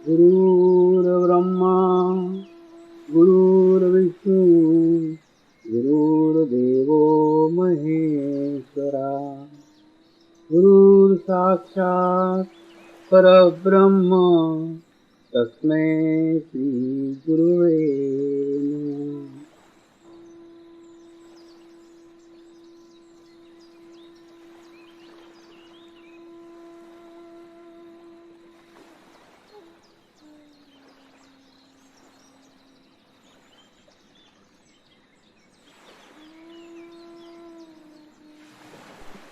गुरुर्ब्रह्मा गुरुर्विष्णु गुरुर्देवो महेश्वरा गुरुर्साक्षात् परब्रह्म तस्मै श्री गुरुवे नमः।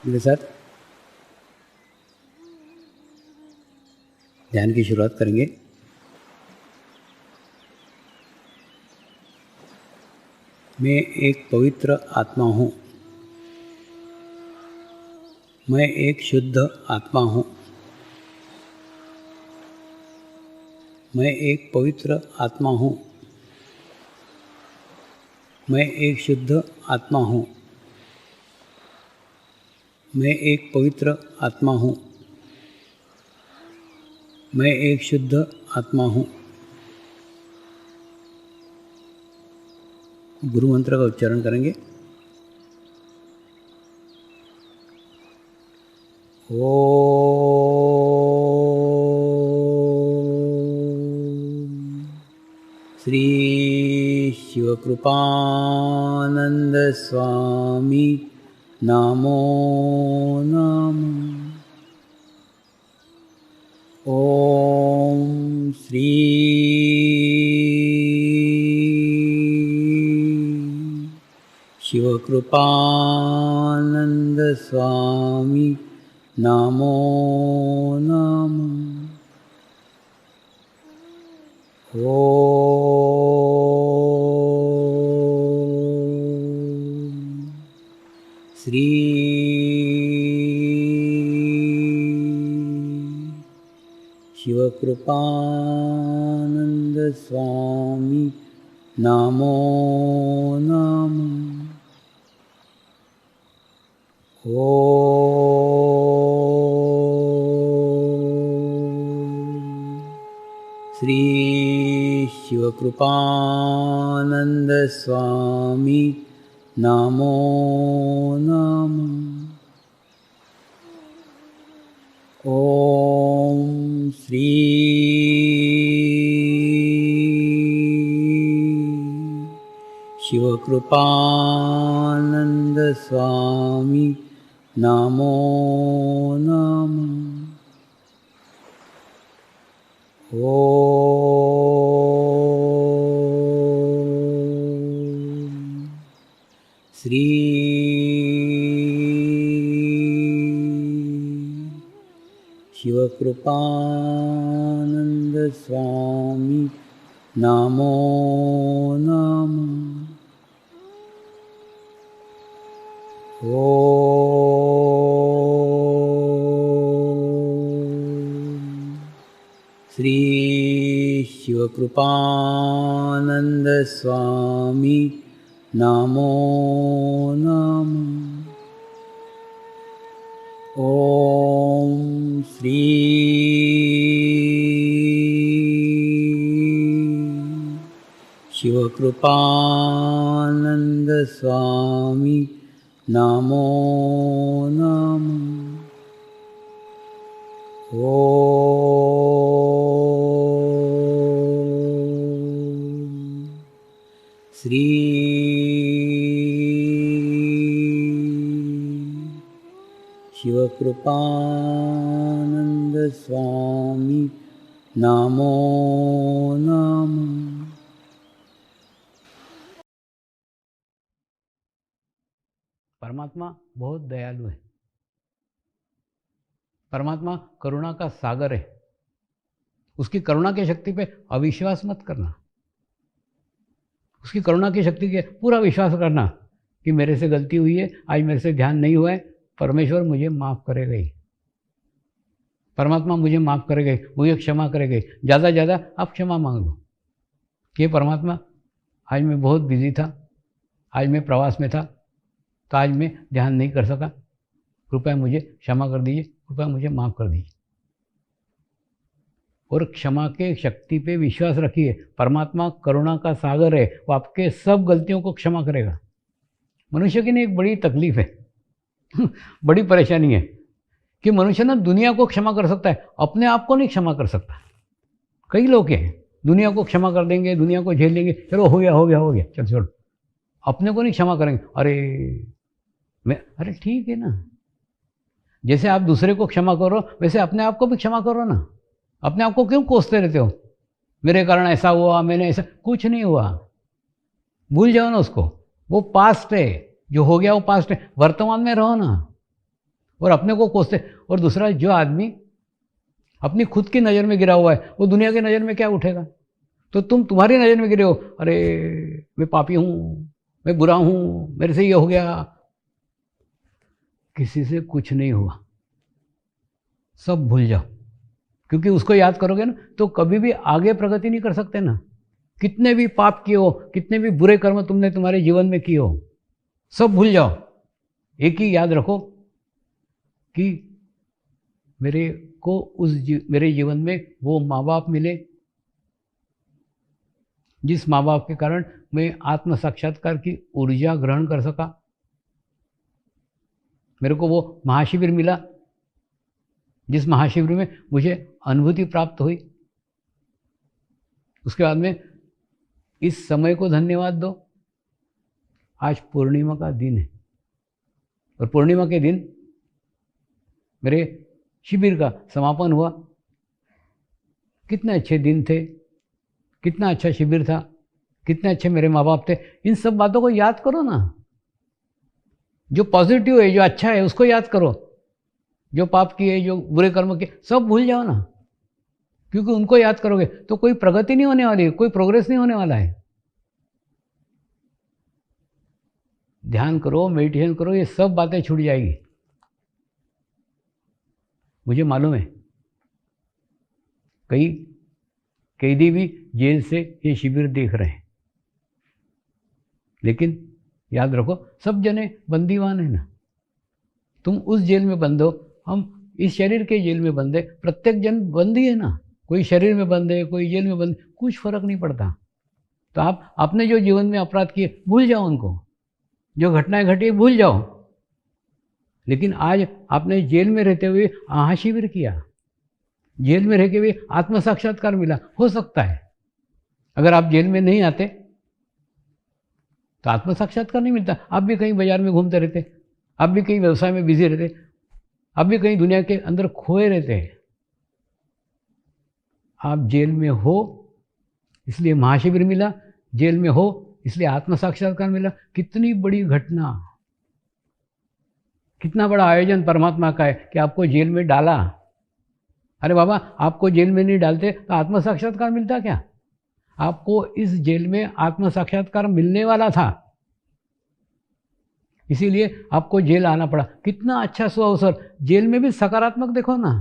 मेरे साथ ध्यान की शुरुआत करेंगे। मैं एक पवित्र आत्मा हूँ। मैं एक शुद्ध आत्मा हूँ। मैं एक पवित्र आत्मा हूँ। मैं एक शुद्ध आत्मा हूँ। मैं एक पवित्र आत्मा हूँ। मैं एक शुद्ध आत्मा हूँ। गुरु मंत्र का उच्चारण करेंगे। ओम श्री शिवकृपानंद स्वामी नमो नमः। ओम श्री शिवकृपानंद स्वामी नमो नमः। ओम श्री शिवकृपानंद स्वामी नमो नमः। ओम श्री शिवकृपानंद स्वामी नमो नमः। ओम श्री शिवकृपानंद स्वामी नमो नमः। ओम श्री शिवकृपानंद स्वामी नमो नमः। ओम श्री शिवकृपानंद स्वामी नमो नमः। ओम श्री शिवकृपानंद स्वामी नमो नमः। ओम श्री शिवकृपानंद स्वामी नमो नमः। परमात्मा बहुत दयालु है। परमात्मा करुणा का सागर है। उसकी करुणा की शक्ति पे अविश्वास मत करना। उसकी करुणा की शक्ति के पूरा विश्वास करना कि मेरे से गलती हुई है, आज मेरे से ध्यान नहीं हुआ है, परमेश्वर मुझे माफ़ करेगा ही, परमात्मा मुझे माफ़ करेगा ही, मुझे क्षमा करेगा ही। ज़्यादा ज़्यादा आप क्षमा मांग लो कि परमात्मा आज मैं बहुत बिजी था, आज मैं प्रवास में था, तो आज मैं ध्यान नहीं कर सका, कृपया मुझे क्षमा कर दीजिए, कृपया मुझे माफ़ कर दीजिए। और क्षमा के शक्ति पे विश्वास रखिए। परमात्मा करुणा का सागर है, वो आपके सब गलतियों को क्षमा करेगा। मनुष्य की ना एक बड़ी तकलीफ है बड़ी परेशानी है कि मनुष्य ना दुनिया को क्षमा कर सकता है, अपने आप को नहीं क्षमा कर सकता। कई लोग हैं दुनिया को क्षमा कर देंगे, दुनिया को झेल लेंगे, चलो हो गया हो गया हो गया, चल छोड़, अपने को नहीं क्षमा करेंगे। अरे ठीक है ना, जैसे आप दूसरे को क्षमा करो वैसे अपने आप को भी क्षमा करो ना। अपने आप को क्यों कोसते रहते हो, मेरे कारण ऐसा हुआ, मैंने ऐसा, कुछ नहीं हुआ, भूल जाओ ना उसको, वो पास्ट है, जो हो गया वो पास्ट है, वर्तमान में रहो ना। और अपने को कोसते, और दूसरा जो आदमी अपनी खुद की नज़र में गिरा हुआ है वो दुनिया की नज़र में क्या उठेगा। तो तुम्हारी नज़र में गिरे हो, अरे मैं पापी हूँ, मैं बुरा हूँ, मेरे से ये हो गया। किसी से कुछ नहीं हुआ, सब भूल जाओ, क्योंकि उसको याद करोगे ना तो कभी भी आगे प्रगति नहीं कर सकते ना। कितने भी पाप किए हो, कितने भी बुरे कर्म तुमने तुम्हारे जीवन में किए हो, सब भूल जाओ। एक ही याद रखो कि मेरे जीवन में वो माँ बाप मिले जिस माँ बाप के कारण मैं आत्म साक्षात्कार की ऊर्जा ग्रहण कर सका। मेरे को वो महाशिविर मिला जिस महाशिविर में मुझे अनुभूति प्राप्त हुई। उसके बाद में इस समय को धन्यवाद दो। आज पूर्णिमा का दिन है और पूर्णिमा के दिन मेरे शिविर का समापन हुआ। कितने अच्छे दिन थे, कितना अच्छा शिविर था, कितने अच्छे मेरे माँ बाप थे। इन सब बातों को याद करो ना। जो पॉजिटिव है, जो अच्छा है, उसको याद करो। जो पाप किए, जो बुरे कर्म किए, सब भूल जाओ ना, क्योंकि उनको याद करोगे तो कोई प्रगति नहीं होने वाली है, कोई प्रोग्रेस नहीं होने वाला है। ध्यान करो, मेडिटेशन करो, ये सब बातें छूट जाएगी। मुझे मालूम है कई कैदी भी जेल से ये शिविर देख रहे हैं, लेकिन याद रखो सब जने बंदीवान है ना। तुम उस जेल में बंद हो, हम इस शरीर के जेल में बंद है। प्रत्येक जन बंदी है ना, कोई शरीर में बंद है, कोई जेल में बंद, कुछ फर्क नहीं पड़ता। तो आप अपने जो जीवन में अपराध किए भूल जाओ, उनको जो घटनाएं घटी भूल जाओ। लेकिन आज आपने जेल में रहते हुए महाशिविर किया, जेल में रहते हुए आत्म साक्षात्कार मिला। हो सकता है अगर आप जेल में नहीं आते तो आत्म साक्षात्कार नहीं मिलता। आप भी कहीं बाजार में घूमते रहते, आप भी कहीं व्यवसाय में बिजी रहते, आप भी कहीं दुनिया के अंदर खोए रहते हैं। आप जेल में हो इसलिए महाशिविर मिला, जेल में हो इसलिए आत्म साक्षात्कार मिला। कितनी बड़ी घटना, कितना बड़ा आयोजन परमात्मा का है कि आपको जेल में डाला। अरे बाबा, आपको जेल में नहीं डालते तो आत्म साक्षात्कार मिलता क्या? आपको इस जेल में आत्म साक्षात्कार मिलने वाला था, इसीलिए आपको जेल आना पड़ा। कितना अच्छा सुअवसर। जेल में भी सकारात्मक देखो ना।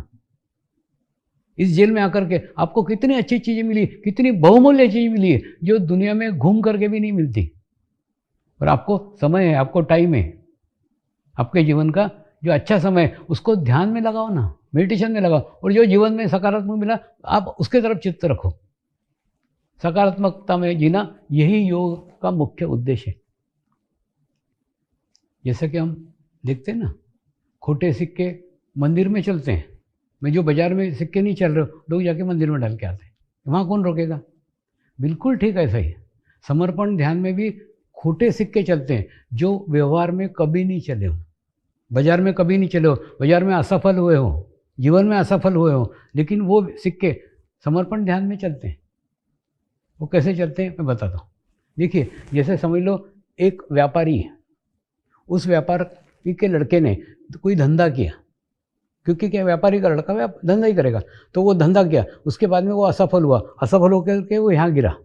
इस जेल में आकर के आपको कितनी अच्छी चीज़ें मिली, कितनी बहुमूल्य चीज़ मिली है जो दुनिया में घूम करके भी नहीं मिलती। और आपको समय है, आपको टाइम है, आपके जीवन का जो अच्छा समय है उसको ध्यान में लगाओ ना, मेडिटेशन में लगाओ। और जो जीवन में सकारात्मक मिला आप उसके तरफ चित्त रखो। सकारात्मकता में जीना यही योग का मुख्य उद्देश्य है। जैसे कि हम देखते हैं ना, खोटे सिक्के मंदिर में चलते हैं। मैं जो बाजार में सिक्के नहीं चल रहे, लोग जाके मंदिर में डाल के आते हैं, वहाँ कौन रोकेगा? बिल्कुल ठीक ऐसा ही है। समर्पण ध्यान में भी खोटे सिक्के चलते हैं जो व्यवहार में कभी नहीं चले हो, बाजार में कभी नहीं चले हो, बाजार में असफल हुए हो, जीवन में असफल हुए हो, लेकिन वो सिक्के समर्पण ध्यान में चलते हैं। वो कैसे चलते हैं मैं बताता हूँ। देखिए, जैसे समझ लो एक व्यापारी है, उस व्यापारी के लड़के ने कोई धंधा किया, क्योंकि क्या व्यापारी का लड़का धंधा ही करेगा, तो वो धंधा किया। उसके बाद में वो असफल हुआ, असफल होकर के वो यहाँ गिरा।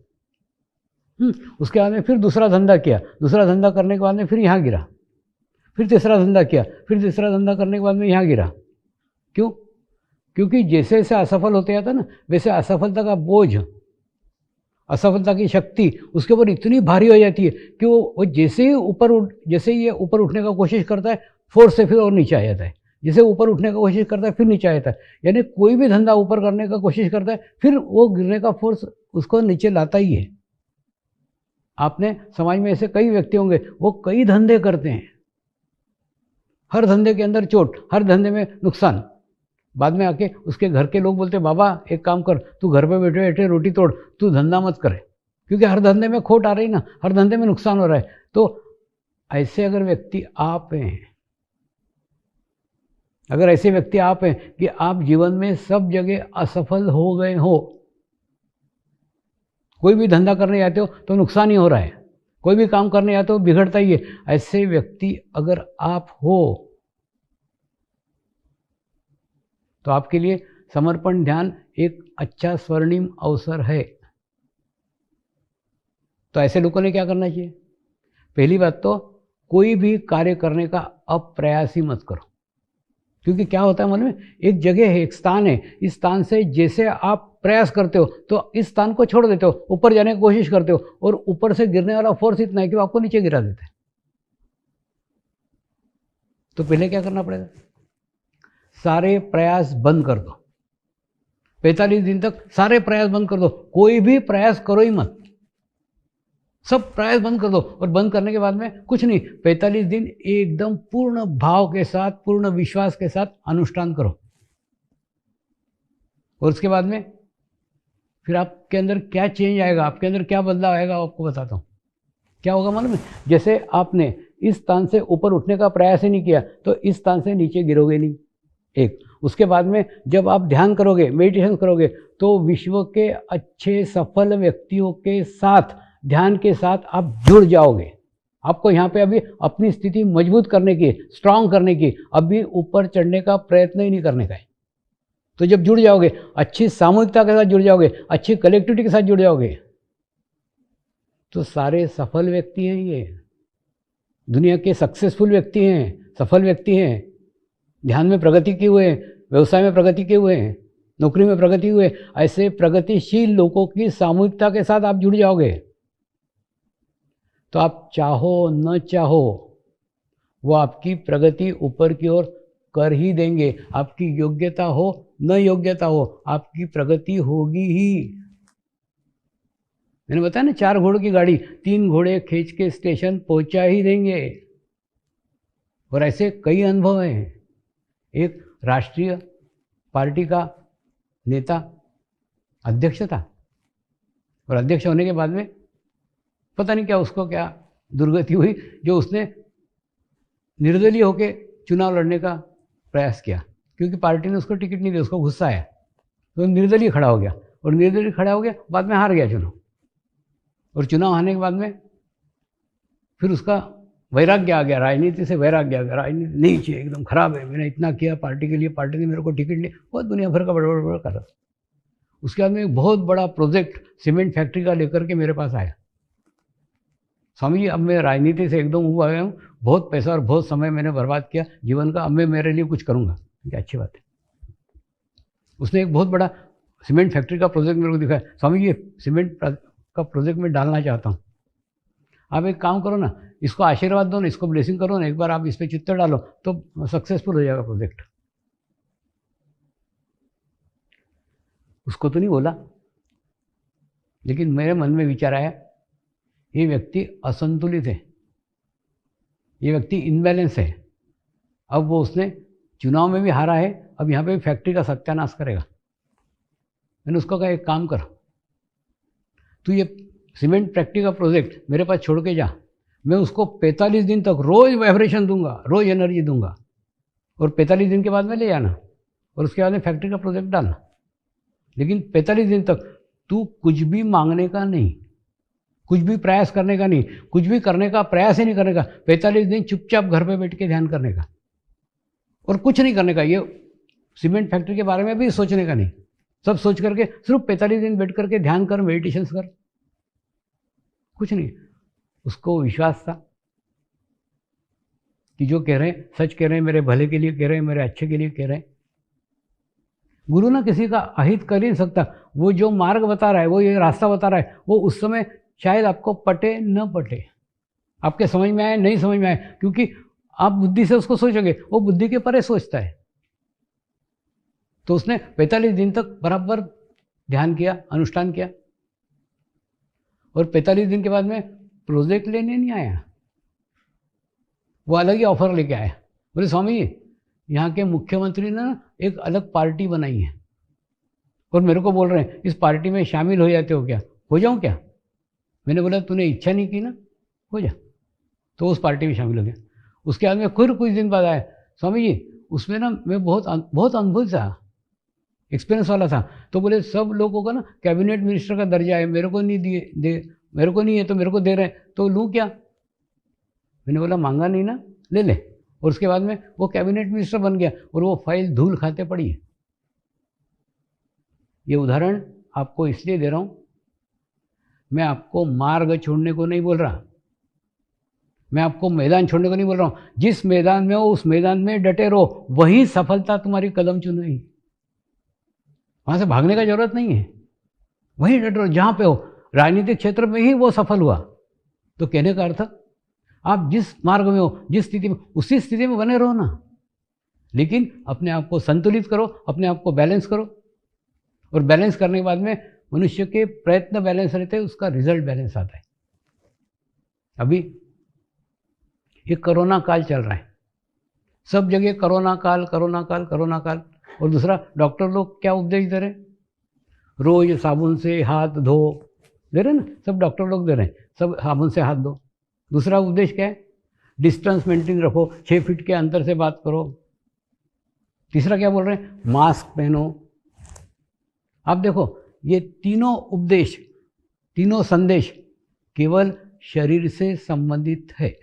उसके बाद में फिर दूसरा धंधा किया, दूसरा धंधा करने के बाद में फिर यहाँ गिरा, फिर तीसरा धंधा किया, फिर तीसरा धंधा करने के बाद में यहाँ गिरा। क्यों? क्योंकि जैसे जैसे असफल होते जाता ना, वैसे असफलता का बोझ, असफलता की शक्ति उसके ऊपर इतनी भारी हो जाती है कि वो जैसे ही ऊपर उठने का कोशिश करता है, फोर्स से फिर और नीचे आ जाता है। जैसे ऊपर उठने का कोशिश करता है फिर नीचे आता है, यानी कोई भी धंधा ऊपर करने का कोशिश करता है फिर वो गिरने का फोर्स उसको नीचे लाता ही है। आपने समाज में ऐसे कई व्यक्ति होंगे, वो कई धंधे करते हैं, हर धंधे के अंदर चोट, हर धंधे में नुकसान। बाद में आके उसके घर के लोग बोलते बाबा एक काम कर, तू घर पे बैठे बैठे रोटी तोड़, तू धंधा मत करे, क्योंकि हर धंधे में खोट आ रही ना, हर धंधे में नुकसान हो रहा है। तो ऐसे अगर व्यक्ति आप हैं, अगर ऐसे व्यक्ति आप हैं कि आप जीवन में सब जगह असफल हो गए हो, कोई भी धंधा करने जाते हो तो नुकसान ही हो रहा है, कोई भी काम करने जाते हो बिगड़ता ही है, ऐसे व्यक्ति अगर आप हो तो आपके लिए समर्पण ध्यान एक अच्छा स्वर्णिम अवसर है। तो ऐसे लोगों ने क्या करना चाहिए? पहली बात तो कोई भी कार्य करने का अप्रयास ही मत करो, क्योंकि क्या होता है मन में, एक जगह है, एक स्थान है, इस स्थान से जैसे आप प्रयास करते हो तो इस स्थान को छोड़ देते हो, ऊपर जाने की कोशिश करते हो, और ऊपर से गिरने वाला फोर्स इतना है कि वो आपको नीचे गिरा देता है। तो पहले क्या करना पड़ेगा? सारे प्रयास बंद कर दो, 45 दिन तक सारे प्रयास बंद कर दो, कोई भी प्रयास करो ही मत, सब प्रयास बंद कर दो। और बंद करने के बाद में कुछ नहीं, 45 दिन एकदम पूर्ण भाव के साथ, पूर्ण विश्वास के साथ अनुष्ठान करो। और उसके बाद में फिर आपके अंदर क्या चेंज आएगा, आपके अंदर क्या बदलाव आएगा, आपको बताता हूँ। क्या होगा मालूम है? जैसे आपने इस स्थान से ऊपर उठने का प्रयास ही नहीं किया तो इस स्थान से नीचे गिरोगे नहीं, एक। उसके बाद में जब आप ध्यान करोगे, मेडिटेशन करोगे, तो विश्व के अच्छे सफल व्यक्तियों के साथ, ध्यान के साथ आप जुड़ जाओगे। आपको यहाँ पे अभी अपनी स्थिति मजबूत करने की, स्ट्रांग करने की, अभी ऊपर चढ़ने का प्रयत्न ही नहीं करने का है। तो जब जुड़ जाओगे, अच्छी सामूहिकता के साथ जुड़ जाओगे, अच्छी कलेक्टिविटी के साथ जुड़ जाओगे, तो सारे सफल व्यक्ति हैं, ये दुनिया के सक्सेसफुल व्यक्ति हैं, सफल व्यक्ति हैं, ध्यान में प्रगति किए हुए हैं, व्यवसाय में प्रगति किए हुए हैं, नौकरी में प्रगति हुए, ऐसे प्रगतिशील लोगों की सामूहिकता के साथ आप जुड़ जाओगे। तो आप चाहो न चाहो वो आपकी प्रगति ऊपर की ओर कर ही देंगे। आपकी योग्यता हो न योग्यता हो, आपकी प्रगति होगी ही। मैंने बताया ना, 4 घोड़ों की गाड़ी, 3 घोड़े खींच के स्टेशन पहुंचा ही देंगे। और ऐसे कई अनुभव हैं। एक राष्ट्रीय पार्टी का नेता अध्यक्ष था, और अध्यक्ष होने के बाद में पता नहीं क्या उसको क्या दुर्गति हुई, जो उसने निर्दलीय होकर चुनाव लड़ने का प्रयास किया, क्योंकि पार्टी ने उसको टिकट नहीं दी, उसको गुस्सा आया, तो निर्दलीय खड़ा हो गया, और निर्दलीय खड़ा हो गया, बाद में हार गया चुनाव। और चुनाव आने के बाद में फिर उसका वैराग्य आ गया, राजनीति से वैराग्य आ गया, राजनीति नहीं चाहिए, एकदम खराब है, मैंने इतना किया पार्टी के लिए, पार्टी ने मेरे को टिकट नहीं, बहुत दुनिया भर का बड़ा कर रहा। उसके बाद में एक बहुत बड़ा प्रोजेक्ट सीमेंट फैक्ट्री का लेकर के मेरे पास आया। स्वामी जी, अब मैं राजनीति से एकदम ऊब आया हूँ, बहुत पैसा और बहुत समय मैंने बर्बाद किया जीवन का, अब मैं मेरे लिए कुछ करूँगा। क्या अच्छी बात है। उसने एक बहुत बड़ा सीमेंट फैक्ट्री का प्रोजेक्ट मेरे को दिखाया। स्वामी जी, सीमेंट का प्रोजेक्ट में डालना चाहता हूँ, आप एक काम करो ना, इसको आशीर्वाद दो ना, इसको ब्लेसिंग करो ना, एक बार आप इस पर चित्त डालो तो सक्सेसफुल हो जाएगा प्रोजेक्ट। उसको तो नहीं बोला, लेकिन मेरे मन में विचार आया, ये व्यक्ति असंतुलित है, ये व्यक्ति इनबैलेंस है। अब वो उसने चुनाव में भी हारा है, अब यहाँ पे फैक्ट्री का सत्यानाश करेगा। मैंने उसको कहा, एक काम कर, तू ये सीमेंट फैक्ट्री का प्रोजेक्ट मेरे पास छोड़ के जा, मैं उसको 45 दिन तक रोज वाइब्रेशन दूंगा, रोज एनर्जी दूंगा, और 45 दिन के बाद में ले जाना, और उसके बाद में फैक्ट्री का प्रोजेक्ट डालना। लेकिन 45 दिन तक तू कुछ भी मांगने का नहीं, कुछ भी प्रयास करने का नहीं, कुछ भी करने का प्रयास ही नहीं करने का। 45 दिन चुपचाप घर पे बैठ के ध्यान करने का, और कुछ नहीं करने का। ये सीमेंट फैक्ट्री के बारे में भी सोचने का नहीं, सब सोच करके सिर्फ 45 दिन बैठ करके ध्यान कर, मेडिटेशन कर, कुछ नहीं। उसको विश्वास था कि जो कह रहे हैं सच कह रहे हैं, मेरे भले के लिए कह रहे हैं, मेरे अच्छे के लिए कह रहे हैं। गुरु ना किसी का अहित कर ही नहीं सकता। वो जो मार्ग बता रहा है, वो ये रास्ता बता रहा है, वो उस समय शायद आपको पटे न पटे, आपके समझ में आए नहीं समझ में आए, क्योंकि आप बुद्धि से उसको सोचोगे, वो बुद्धि के परे सोचता है। तो उसने 45 दिन तक बराबर ध्यान किया, अनुष्ठान किया, और 45 दिन के बाद में प्रोजेक्ट लेने नहीं आया, वो अलग ही ऑफर लेके आया। बोले स्वामी जी, यहाँ के मुख्यमंत्री ने ना एक अलग पार्टी बनाई है और मेरे को बोल रहे हैं इस पार्टी में शामिल हो जाते हो क्या, हो जाऊँ क्या? मैंने बोला तूने इच्छा नहीं की ना, हो जा। तो उस पार्टी में शामिल हो गया। उसके बाद में फिर कुछ दिन बाद आया, स्वामी जी उसमें ना मैं बहुत बहुत अनुभव था, एक्सपीरियंस वाला था। तो बोले सब लोगों का ना कैबिनेट मिनिस्टर का दर्जा है, मेरे को नहीं दिए, मेरे को नहीं है तो मेरे को दे रहे हैं, तो लूँ क्या? मैंने बोला मांगा नहीं ना, ले ले। और उसके बाद में वो कैबिनेट मिनिस्टर बन गया और वो फाइल धूल खाते पड़ी है। ये उदाहरण आपको इसलिए दे रहा हूँ, मैं आपको मार्ग छोड़ने को नहीं बोल रहा, मैं आपको मैदान छोड़ने को नहीं बोल रहा हूँ। जिस मैदान में हो उस मैदान में डटे रहो, वही सफलता तुम्हारी कदम चुनेगी। वहाँ से भागने का जरूरत नहीं है, वहीं डटे रहो जहाँ पे हो। राजनीतिक क्षेत्र में ही वो सफल हुआ। तो कहने का अर्थ, आप जिस मार्ग में हो, जिस स्थिति में, उसी स्थिति में बने रहो ना, लेकिन अपने आप को संतुलित करो, अपने आप को बैलेंस करो। और बैलेंस करने के बाद में मनुष्य के प्रयत्न बैलेंस रहते हैं, उसका रिजल्ट बैलेंस आता है। अभी ये कोरोना काल चल रहा है, सब जगह कोरोना काल, कोरोना काल, कोरोना काल। और दूसरा, डॉक्टर लोग क्या उपदेश दे रहे हैं? रोज साबुन से हाथ धो, दे रहे ना, सब डॉक्टर लोग दे रहे हैं, सब साबुन से हाथ धो। दूसरा उपदेश क्या है? डिस्टेंस मेंटेन रखो, 6 फीट के अंतर से बात करो। तीसरा क्या बोल रहे हैं? मास्क पहनो। आप देखो, ये तीनों उपदेश, तीनों संदेश केवल शरीर से संबंधित है।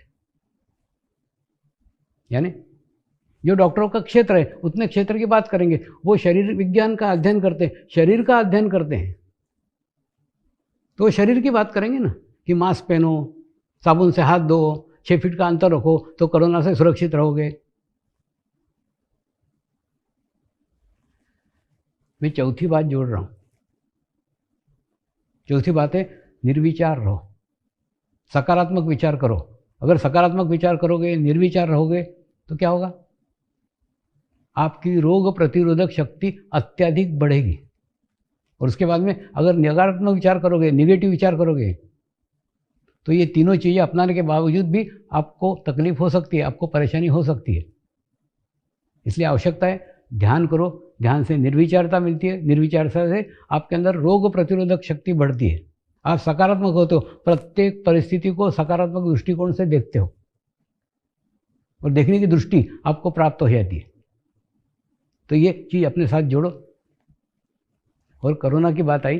यानी जो डॉक्टरों का क्षेत्र है उतने क्षेत्र की बात करेंगे, वो शरीर विज्ञान का अध्ययन करते हैं, शरीर का अध्ययन करते हैं, तो शरीर की बात करेंगे ना, कि मास्क पहनो, साबुन से हाथ धो, 6 फीट का अंतर रखो, तो कोरोना से सुरक्षित रहोगे। मैं चौथी बात जोड़ रहा हूं। चौथी बात है, निर्विचार रहो, सकारात्मक विचार करो। अगर सकारात्मक विचार करोगे, निर्विचार रहोगे, तो क्या होगा? आपकी रोग प्रतिरोधक शक्ति अत्यधिक बढ़ेगी। और उसके बाद में अगर नकारात्मक विचार करोगे, निगेटिव विचार करोगे, तो ये तीनों चीज़ें अपनाने के बावजूद भी आपको तकलीफ हो सकती है, आपको परेशानी हो सकती है। इसलिए आवश्यकता है ध्यान करो, ध्यान से निर्विचारता मिलती है, निर्विचारता से आपके अंदर रोग प्रतिरोधक शक्ति बढ़ती है। आप सकारात्मक होते हो, प्रत्येक परिस्थिति को सकारात्मक दृष्टिकोण से देखते हो, और देखने की दृष्टि आपको प्राप्त हो जाती है। तो ये चीज़ अपने साथ जोड़ो। और कोरोना की बात आई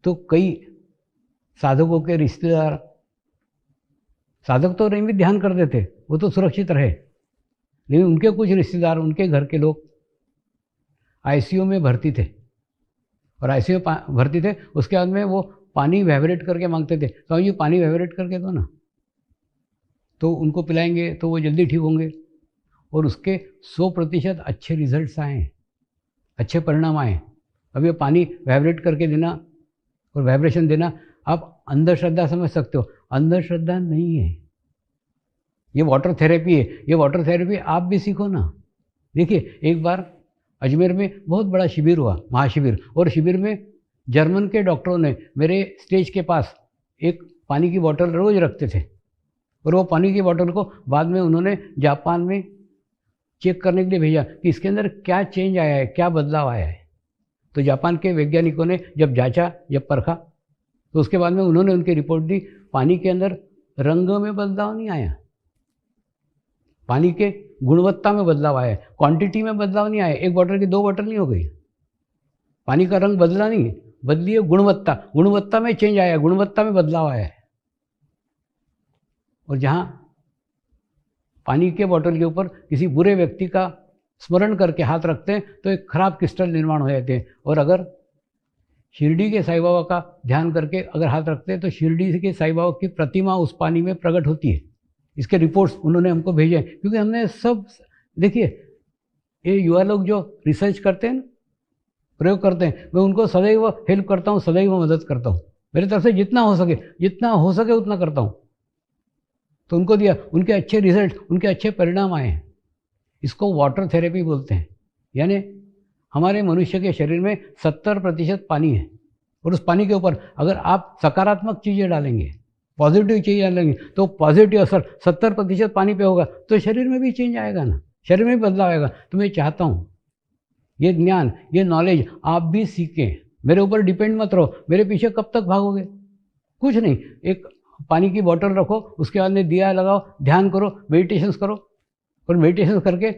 तो कई साधकों के रिश्तेदार, साधक तो नहीं भी ध्यान कर देते, वो तो सुरक्षित रहे, लेकिन उनके कुछ रिश्तेदार, उनके घर के लोग आईसीयू में भर्ती थे। और आईसीयू भर्ती थे, उसके बाद में वो पानी वाइब्रेट करके मांगते थे, तो ये पानी वाइब्रेट करके दो ना, तो उनको पिलाएंगे तो वो जल्दी ठीक होंगे। और उसके 100% अच्छे रिजल्ट्स आए, अच्छे परिणाम आए। अब ये पानी वाइब्रेट करके देना और वाइब्रेशन देना, आप अंधश्रद्धा समझ सकते हो, अंधश्रद्धा नहीं है, ये वाटर थेरेपी है। ये वाटर थेरेपी आप भी सीखो ना। देखिए, एक बार अजमेर में बहुत बड़ा शिविर हुआ, महाशिविर, और शिविर में जर्मन के डॉक्टरों ने मेरे स्टेज के पास एक पानी की बोतल रोज़ रखते थे, और वो पानी की बोतल को बाद में उन्होंने जापान में चेक करने के लिए भेजा कि इसके अंदर क्या चेंज आया है, क्या बदलाव आया है। तो जापान के वैज्ञानिकों ने जब जांचा, जब परखा, तो उसके बाद में उन्होंने उनकी रिपोर्ट दी, पानी के अंदर रंग में बदलाव नहीं आया, पानी के गुणवत्ता में बदलाव आया है, क्वांटिटी में बदलाव नहीं आया। एक बोतल की 2 बोतल नहीं हो गई, पानी का रंग बदला नहीं, बदली है गुणवत्ता, गुणवत्ता में चेंज आया, गुणवत्ता में बदलाव आया है। और जहाँ पानी के बोतल के ऊपर किसी बुरे व्यक्ति का स्मरण करके हाथ रखते हैं तो एक खराब क्रिस्टल निर्माण हो जाते हैं, और अगर शिरडी के साईं बाबा का ध्यान करके अगर हाथ रखते हैं तो शिरडी के साईं बाबा की प्रतिमा उस पानी में प्रकट होती है। इसके रिपोर्ट्स उन्होंने हमको भेजे हैं, क्योंकि हमने सब, देखिए ये युवा लोग जो रिसर्च करते हैं, प्रयोग करते हैं, मैं उनको सदैव हेल्प करता हूँ, सदैव मदद करता हूँ, मेरी तरफ से जितना हो सके उतना करता हूँ। तो उनको दिया, उनके अच्छे रिजल्ट, उनके अच्छे परिणाम आए हैं। इसको वाटर थेरेपी बोलते हैं। यानी हमारे मनुष्य के शरीर में 70% पानी है, और उस पानी के ऊपर अगर आप सकारात्मक चीज़ें डालेंगे, पॉजिटिव चीज़ें डालेंगे, तो पॉजिटिव असर 70% पानी पे होगा, तो शरीर में भी चेंज आएगा ना, शरीर में भी बदलाव आएगा। तो मैं चाहता हूँ ये ज्ञान, ये नॉलेज आप भी सीखें। मेरे ऊपर डिपेंड मत रहो, मेरे पीछे कब तक भागोगे? कुछ नहीं, एक पानी की बोतल रखो, उसके बाद में दिया लगाओ, ध्यान करो, मेडिटेशंस करो, और मेडिटेशन करके,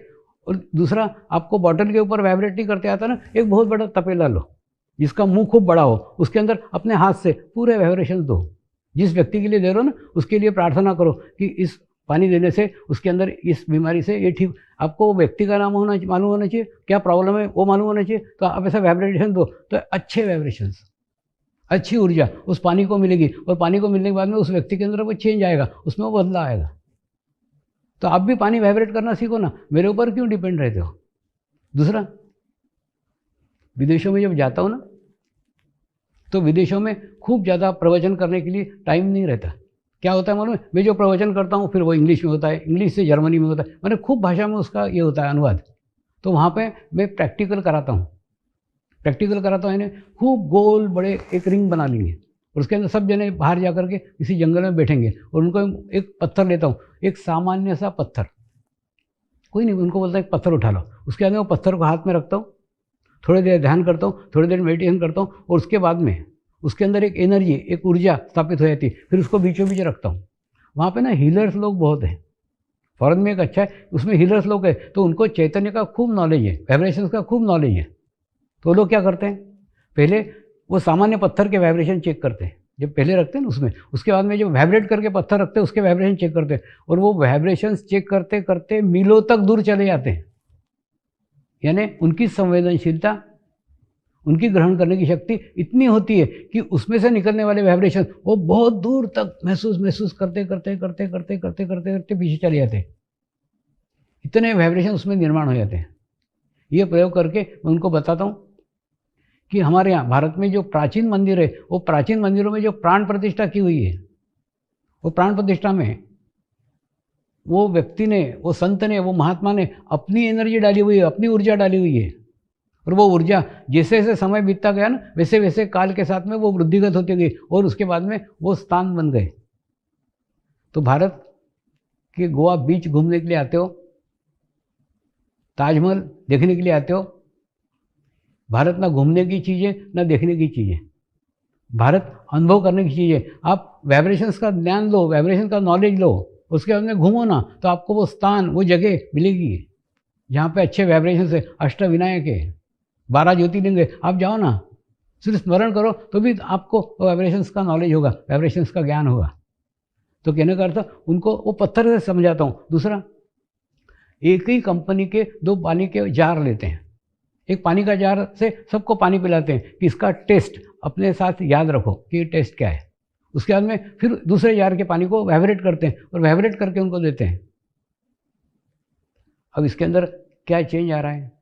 और दूसरा आपको बॉटल के ऊपर वाइब्रेट नहीं करते आता ना, एक बहुत बड़ा तपेला लो जिसका मुंह खूब बड़ा हो, उसके अंदर अपने हाथ से पूरे वाइब्रेशन दो। जिस व्यक्ति के लिए दे रहे हो ना, उसके लिए प्रार्थना करो कि इस पानी देने से उसके अंदर इस बीमारी से ये ठीक। आपको वो व्यक्ति का नाम मालूम होना चाहिए, क्या प्रॉब्लम है वो मालूम होना चाहिए, तो आप ऐसा वाइब्रेशन दो, तो अच्छे वाइब्रेशंस, अच्छी ऊर्जा उस पानी को मिलेगी, और पानी को मिलने के बाद में उस व्यक्ति के अंदर वो चेंज आएगा, उसमें वो बदलाव आएगा। तो आप भी पानी वाइब्रेट करना सीखो ना, मेरे ऊपर क्यों डिपेंड रहते हो? दूसरा, विदेशों में जब जाता हूँ ना, तो विदेशों में खूब ज़्यादा प्रवचन करने के लिए टाइम नहीं रहता। क्या होता है मालूम है? मैं जो प्रवचन करता हूँ फिर वो इंग्लिश में होता है, इंग्लिश से जर्मनी में होता है, मैंने खूब भाषा में उसका ये होता है अनुवाद। तो वहाँ पे मैं प्रैक्टिकल कराता हूँ, यानी खूब गोल बड़े एक रिंग बना लेंगे, और उसके अंदर सब जने बाहर जा कर के किसी जंगल में बैठेंगे, और उनको एक पत्थर लेता हूँ, एक सामान्य सा पत्थर, कोई नहीं, उनको बोलता है एक पत्थर उठा लो, उसके बाद में वो पत्थर को हाथ में रखता हूँ, थोड़ी देर ध्यान करता हूँ, थोड़ी देर मेडिटेशन करता हूँ, और उसके बाद में उसके अंदर एक एनर्जी, एक ऊर्जा स्थापित हो जाती है, फिर उसको बीचों बीच रखता हूँ। वहाँ पे ना हीलर्स लोग बहुत हैं, फॉरेन में एक अच्छा है, उसमें हीलर्स लोग हैं, तो उनको चैतन्य का खूब नॉलेज है, वाइब्रेशंस का खूब नॉलेज है। तो लोग क्या करते हैं, पहले वो सामान्य पत्थर के वाइब्रेशन चेक करते हैं, जब पहले रखते हैं ना उसमें, उसके बाद में जो वाइब्रेट करके पत्थर रखते हैं उसके वाइब्रेशन चेक करते हैं, और वो वाइब्रेशंस चेक करते करते मीलों तक दूर चले जाते हैं। यानी उनकी संवेदनशीलता, उनकी ग्रहण करने की शक्ति इतनी होती है कि उसमें से निकलने वाले वाइब्रेशन वो बहुत दूर तक महसूस करते करते करते करते करते करते करते पीछे चले जाते हैं। इतने वाइब्रेशन उसमें निर्माण हो जाते हैं। ये प्रयोग करके मैं उनको बताता हूँ कि हमारे यहाँ भारत में जो प्राचीन मंदिर है, वो प्राचीन मंदिरों में जो प्राण प्रतिष्ठा की हुई है, वो प्राण प्रतिष्ठा में वो व्यक्ति ने, वो संत ने, वो महात्मा ने अपनी एनर्जी डाली हुई है, अपनी ऊर्जा डाली हुई है, और वो ऊर्जा जैसे जैसे समय बीतता गया ना, वैसे वैसे काल के साथ में वो वृद्धिगत होती गई, और उसके बाद में वो स्थान बन गए। तो भारत के गोवा बीच घूमने के लिए आते हो, ताजमहल देखने के लिए आते हो, भारत ना घूमने की चीज़ है ना देखने की चीज़ है, भारत अनुभव करने की चीज़ है। आप वाइब्रेशंस का ज्ञान लो, वाइब्रेशन का नॉलेज लो, उसके बाद में घूमो ना, तो आपको वो स्थान, वो जगह मिलेगी जहाँ पे अच्छे वाइब्रेशन है, अष्टविनायक है, 12 ज्योतिर्लिंग है। आप जाओ ना, सिर्फ स्मरण करो तो भी आपको वाइब्रेशंस का नॉलेज होगा, वाइब्रेशंस का ज्ञान होगा। तो कहने का अर्थ, उनको वो पत्थर से समझाता हूँ। दूसरा, एक ही कंपनी के 2 पानी के जार लेते हैं, एक पानी का जार से सबको पानी पिलाते हैं कि इसका टेस्ट अपने साथ याद रखो कि ये टेस्ट क्या है। उसके बाद में फिर दूसरे जार के पानी को वाइब्रेट करते हैं, और वाइब्रेट करके उनको देते हैं। अब इसके अंदर क्या चेंज आ रहा है,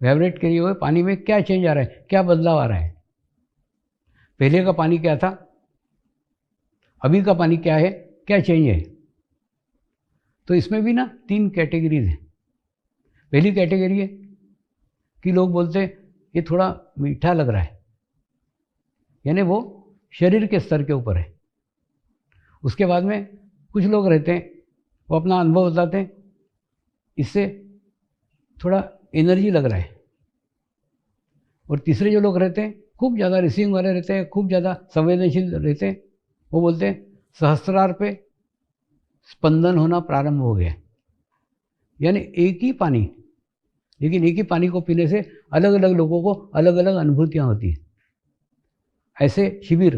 वाइब्रेट किए हुए पानी में क्या चेंज आ रहा है, क्या बदलाव आ रहा है, पहले का पानी क्या था, अभी का पानी क्या है, क्या चेंज है। तो इसमें भी ना 3 कैटेगरीज हैं। पहली कैटेगरी है कि लोग बोलते हैं ये थोड़ा मीठा लग रहा है, यानी वो शरीर के स्तर के ऊपर है। उसके बाद में कुछ लोग रहते हैं, वो अपना अनुभव बताते हैं, इससे थोड़ा एनर्जी लग रहा है। और तीसरे जो लोग रहते हैं, खूब ज़्यादा रिसीविंग वाले रहते हैं, खूब ज़्यादा संवेदनशील रहते हैं, वो बोलते हैं सहस्त्रार पे स्पंदन होना प्रारंभ हो गया। यानी एक ही पानी, लेकिन एक ही पानी को पीने से अलग अलग लोगों को अलग अलग अनुभूतियाँ होती हैं। ऐसे शिविर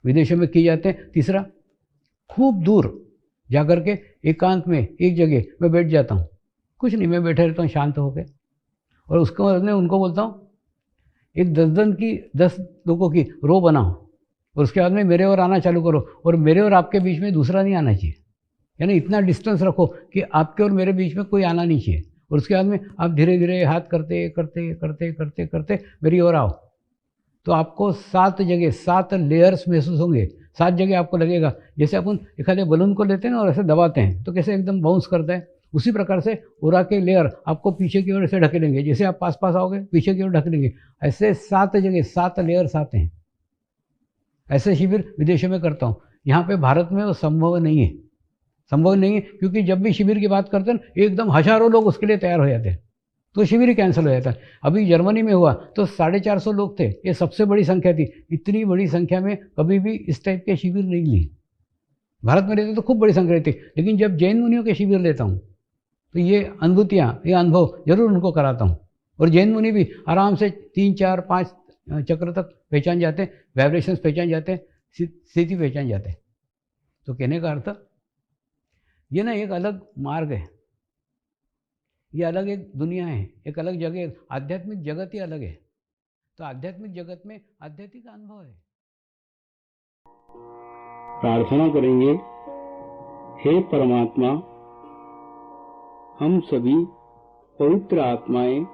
विदेशों में किए जाते हैं। तीसरा, खूब दूर जाकर के एकांत में एक जगह मैं बैठ जाता हूँ, कुछ नहीं, मैं बैठे रहता हूँ शांत होकर, और उसके बाद में उनको बोलता हूँ एक 10 लोगों की रो बनाओ, और उसके बाद में मेरे और आना चालू करो, और मेरे और आपके बीच में दूसरा नहीं आना चाहिए। यानी इतना डिस्टेंस रखो कि आपके और मेरे बीच में कोई आना नहीं चाहिए। और उसके बाद में आप धीरे धीरे हाथ करते करते करते करते करते मेरी ओर आओ, तो आपको 7 जगह 7 लेयर्स महसूस होंगे, 7 जगह आपको लगेगा। जैसे अपन एखादे बलून को लेते हैं ना और ऐसे दबाते हैं तो कैसे एकदम बाउंस करता है, उसी प्रकार से उरा के लेयर आपको पीछे की ओर ऐसे ढकेलेंगे। जैसे आप पास आओगे पीछे की ओर ढकेलेंगे। ऐसे 7 जगह 7 लेयर्स आते हैं। ऐसे शिविर विदेशों में करता हूँ। यहाँ पे भारत में वो संभव नहीं है। संभव नहीं है क्योंकि जब भी शिविर की बात करते हैं ना, एकदम हज़ारों लोग उसके लिए तैयार हो जाते हैं, तो शिविर ही कैंसिल हो जाता है। अभी जर्मनी में हुआ तो 450 लोग थे, ये सबसे बड़ी संख्या थी। इतनी बड़ी संख्या में कभी भी इस टाइप के शिविर नहीं लिए। भारत में रहते तो खूब बड़ी संख्या थी, लेकिन जब जैन मुनियों के शिविर लेता हूँ तो ये अनुभूतियाँ, ये अनुभव जरूर उनको कराता हूँ। और जैन मुनि भी आराम से 3 4 5 चक्र तक पहचान जाते हैं, वाइब्रेशंस पहचान जाते हैं, स्थिति पहचान जाते हैं। तो कहने का अर्थ ये ना एक अलग मार्ग है, ये अलग एक दुनिया है, एक अलग जगह है। आध्यात्मिक जगत ही अलग है। तो आध्यात्मिक जगत में आध्यात्मिक अनुभव है। प्रार्थना करेंगे। हे परमात्मा, हम सभी पवित्र आत्माएं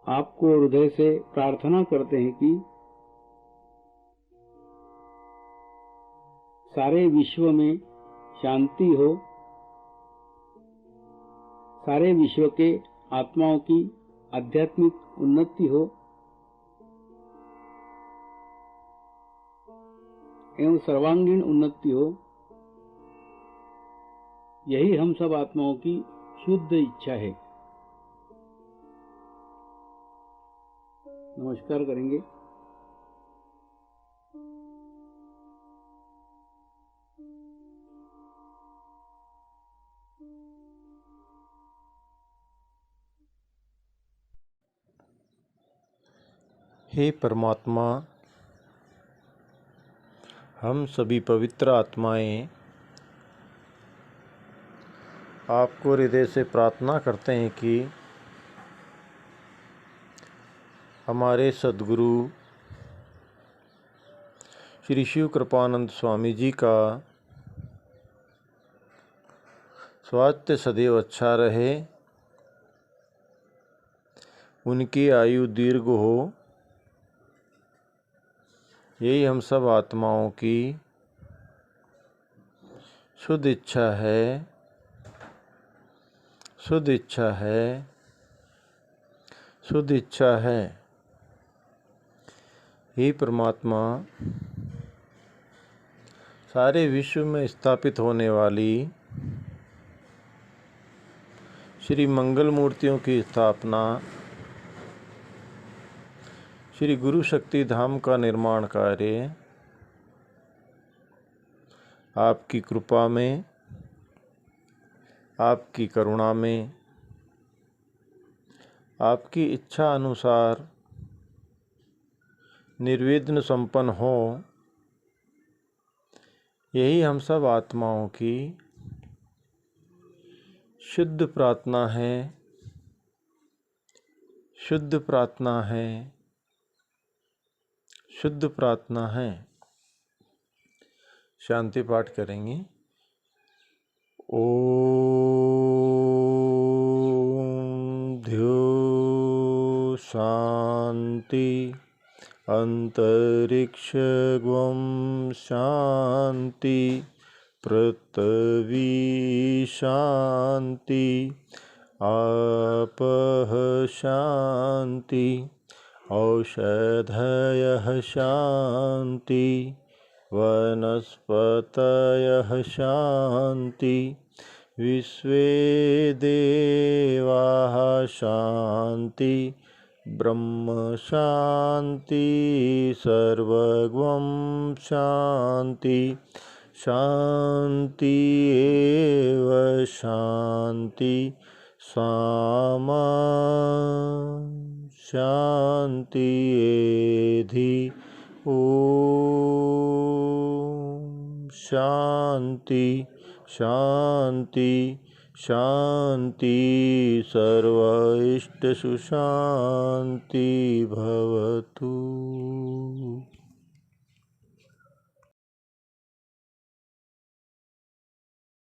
आपको हृदय से प्रार्थना करते हैं कि सारे विश्व में शांति हो, सारे विश्व के आत्माओं की आध्यात्मिक उन्नति हो एवं सर्वांगीण उन्नति हो। यही हम सब आत्माओं की शुद्ध इच्छा है। नमस्कार करेंगे। हे परमात्मा, हम सभी पवित्र आत्माएं आपको हृदय से प्रार्थना करते हैं कि हमारे सद्गुरु श्री शिव कृपानंद स्वामी जी का स्वास्थ्य सदैव अच्छा रहे, उनकी आयु दीर्घ हो, यही हम सब आत्माओं की शुद्ध इच्छा है, शुद्ध इच्छा है, शुद्ध इच्छा है। हे परमात्मा, सारे विश्व में स्थापित होने वाली श्री मंगल मूर्तियों की स्थापना, श्री गुरु शक्ति धाम का निर्माण कार्य आपकी कृपा में, आपकी करुणा में, आपकी इच्छा अनुसार निर्विघ्न संपन्न हो, यही हम सब आत्माओं की शुद्ध प्रार्थना है, शुद्ध प्रार्थना है, शुद्ध प्रार्थना है। शांति पाठ करेंगे। ओम ध्यो शांति अंतरिक्ष ग्वम शांति पृथ्वी शांति आपः शांति औषधयः शांति वनस्पतयः शांति विश्वे देवाः शांति ब्रह्म शांति सर्वगं शांति शांति एव शांति सामा शांति एधि ओम शांति शांति शांति सर्व इष्ट सुशांति भवतु।